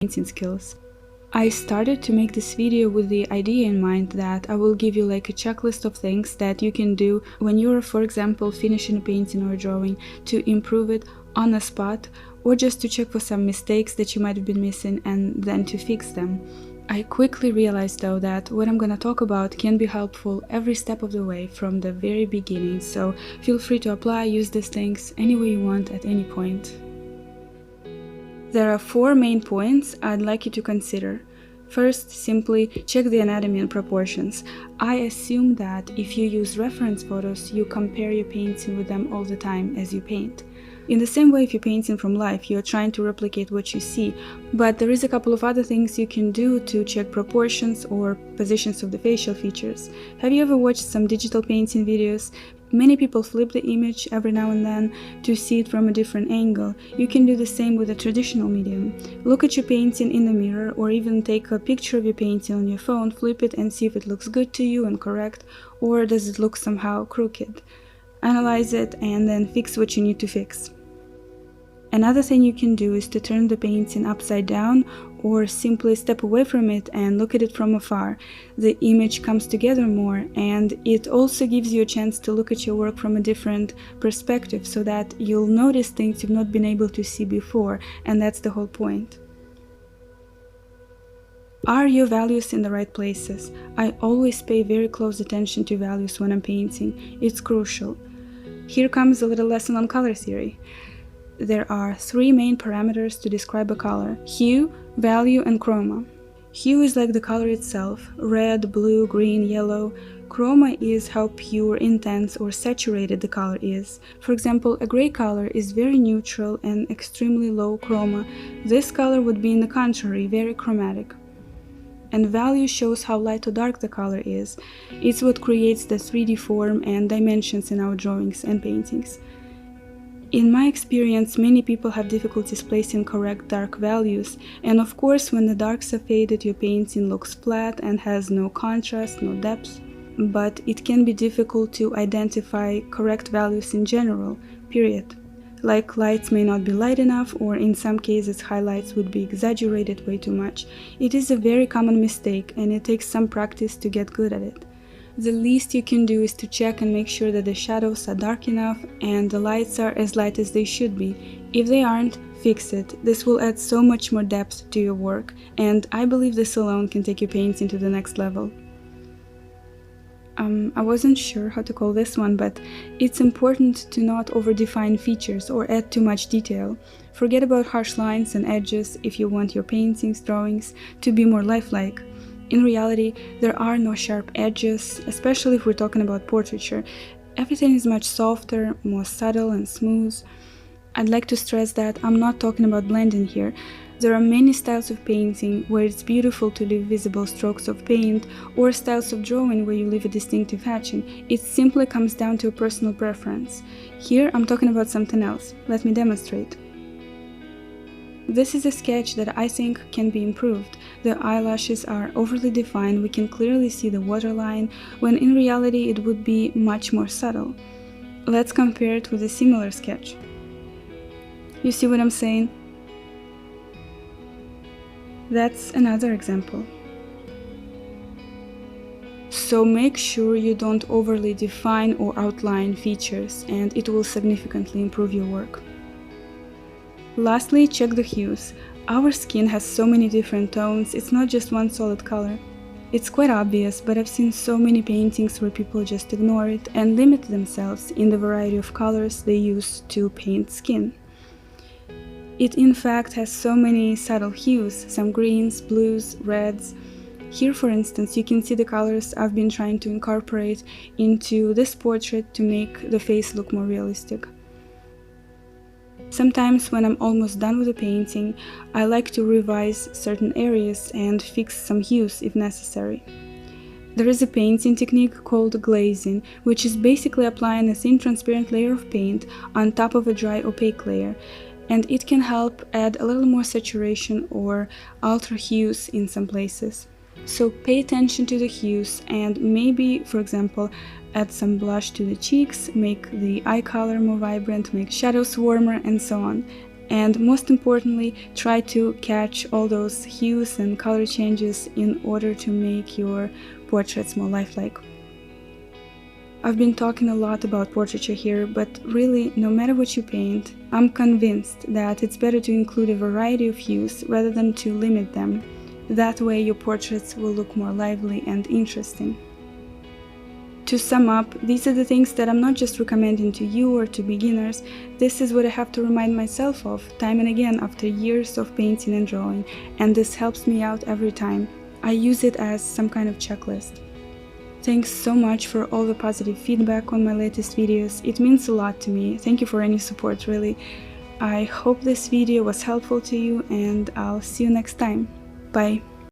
painting skills. I started to make this video with the idea in mind that I will give you like a checklist of things that you can do when you're, for example, finishing a painting or a drawing to improve it on the spot, or just to check for some mistakes that you might have been missing and then to fix them. I quickly realized though that what I'm gonna talk about can be helpful every step of the way from the very beginning, so feel free to use these things any way you want at any point. There are 4 main points I'd like you to consider. First, simply check the anatomy and proportions. I assume that if you use reference photos, you compare your painting with them all the time as you paint. In the same way, if you're painting from life, you're trying to replicate what you see, but there is a couple of other things you can do to check proportions or positions of the facial features. Have you ever watched some digital painting videos? Many people flip the image every now and then to see it from a different angle. You can do the same with a traditional medium. Look at your painting in the mirror, or even take a picture of your painting on your phone, flip it and see if it looks good to you and correct, or does it look somehow crooked. Analyze it and then fix what you need to fix. Another thing you can do is to turn the painting upside down or simply step away from it and look at it from afar. The image comes together more, and it also gives you a chance to look at your work from a different perspective so that you'll notice things you've not been able to see before, and that's the whole point. Are your values in the right places? I always pay very close attention to values when I'm painting. It's crucial. Here comes a little lesson on color theory. There are 3 main parameters to describe a color: hue, value, and chroma. Hue is like the color itself: red, blue, green, yellow. Chroma is how pure, intense, or saturated the color is. For example, a gray color is very neutral and extremely low chroma. This color would be, in the contrary, very chromatic. And value shows how light or dark the color is. It's what creates the 3D form and dimensions in our drawings and paintings. In my experience, many people have difficulties placing correct dark values, and of course when the darks are faded, your painting looks flat and has no contrast, no depth. But it can be difficult to identify correct values in general, period. Like lights may not be light enough, or in some cases highlights would be exaggerated way too much. It is a very common mistake, and it takes some practice to get good at it. The least you can do is to check and make sure that the shadows are dark enough and the lights are as light as they should be. If they aren't, fix it. This will add so much more depth to your work, and I believe this alone can take your painting to the next level. I wasn't sure how to call this one, but it's important to not overdefine features or add too much detail. Forget about harsh lines and edges if you want your paintings, drawings to be more lifelike. In reality, there are no sharp edges, especially if we're talking about portraiture. Everything is much softer, more subtle and smooth. I'd like to stress that I'm not talking about blending here. There are many styles of painting where it's beautiful to leave visible strokes of paint, or styles of drawing where you leave a distinctive hatching. It simply comes down to a personal preference. Here I'm talking about something else. Let me demonstrate. This is a sketch that I think can be improved. The eyelashes are overly defined, we can clearly see the waterline, when in reality it would be much more subtle. Let's compare it with a similar sketch. You see what I'm saying? That's another example. So make sure you don't overly define or outline features, and it will significantly improve your work. Lastly, check the hues. Our skin has so many different tones, it's not just one solid color. It's quite obvious, but I've seen so many paintings where people just ignore it and limit themselves in the variety of colors they use to paint skin. It in fact has so many subtle hues, some greens, blues, reds. Here, for instance, you can see the colors I've been trying to incorporate into this portrait to make the face look more realistic. Sometimes when I'm almost done with a painting, I like to revise certain areas and fix some hues if necessary. There is a painting technique called glazing, which is basically applying a thin transparent layer of paint on top of a dry opaque layer, and it can help add a little more saturation or alter hues in some places. So pay attention to the hues and maybe, for example, add some blush to the cheeks, make the eye color more vibrant, make shadows warmer, and so on. And most importantly, try to catch all those hues and color changes in order to make your portraits more lifelike. I've been talking a lot about portraiture here, but really, no matter what you paint, I'm convinced that it's better to include a variety of hues rather than to limit them. That way your portraits will look more lively and interesting. To sum up, these are the things that I'm not just recommending to you or to beginners. This is what I have to remind myself of time and again after years of painting and drawing, and this helps me out every time. I use it as some kind of checklist. Thanks so much for all the positive feedback on my latest videos. It means a lot to me. Thank you for any support, really. I hope this video was helpful to you, and I'll see you next time. Bye!